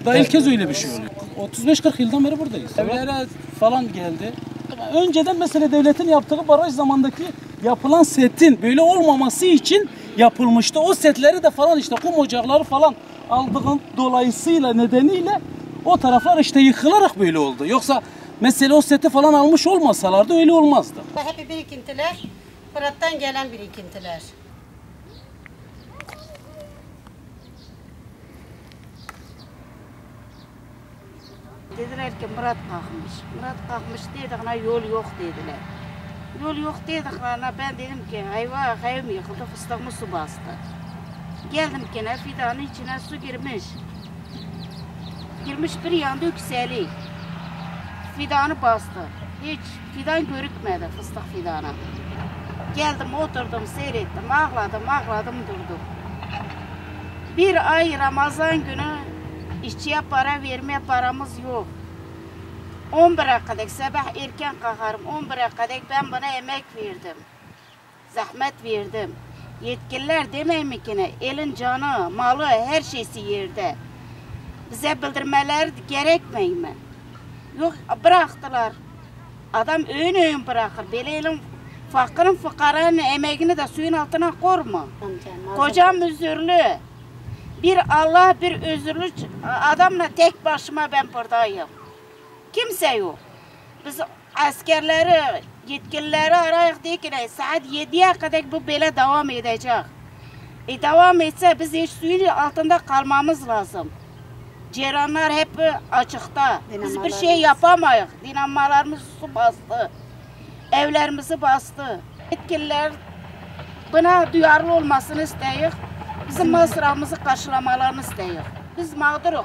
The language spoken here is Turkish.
Daha ilk kez öyle bir şey oluyor. 35-40 yıldan beri buradayız. Evlere falan geldi. Önceden mesela devletin yaptığı baraj zamandaki yapılan setin böyle olmaması için yapılmıştı. O setleri de falan işte kum ocakları falan aldığın dolayısıyla nedeniyle o taraflar işte yıkılarak böyle oldu. Yoksa mesela o seti falan almış olmasalardı öyle olmazdı. Hep birikintiler, Fırat'tan gelen birikintiler. Dediler ki Murat kalkmış. Murat kalkmış dedik, yol yok dediler. Yol yok dedik, ben dedim ki eyvah evim yıkıldı, fıstığımı su bastı. Geldim ki fidanın içine su girmiş. Girmiş bir yanda yükseli. Fidanı bastı. Hiç fidan görükmedi, fıstık fidanı. Geldim oturdum seyrettim, ağladım durdum. Bir ay Ramazan günü işçiye para vermeye paramız yok. 11'e kadar sabah erken kalkarım. 11'e kadar ben buna emek verdim. Zahmet verdim. Yetkililer demeyin mi ki elin canı, malı, her şeysi yerde. Bize bildirmeler gerekmeyin mi? Yok bıraktılar. Adam öğün bırakır. Böyle fakirin fıkaranın emeğini de suyun altına korma. Kocam özürlü. Bir Allah bir özürlü adamla tek başıma ben buradayım. Kimse yok. Biz askerleri, yetkilileri arayıp diye ki saat 7'ye kadar bu böyle devam edecek. Devam etse biz hiç suyun altında kalmamız lazım. Ceyranlar hep açıkta. Biz bir şey yapamayız. Dinamalarımız su bastı. Evlerimizi bastı. Yetkililer buna duyarlı olmasını isteyiz. Bizim masrafımızı karşılamalarını isteyiz. Biz mağduruz.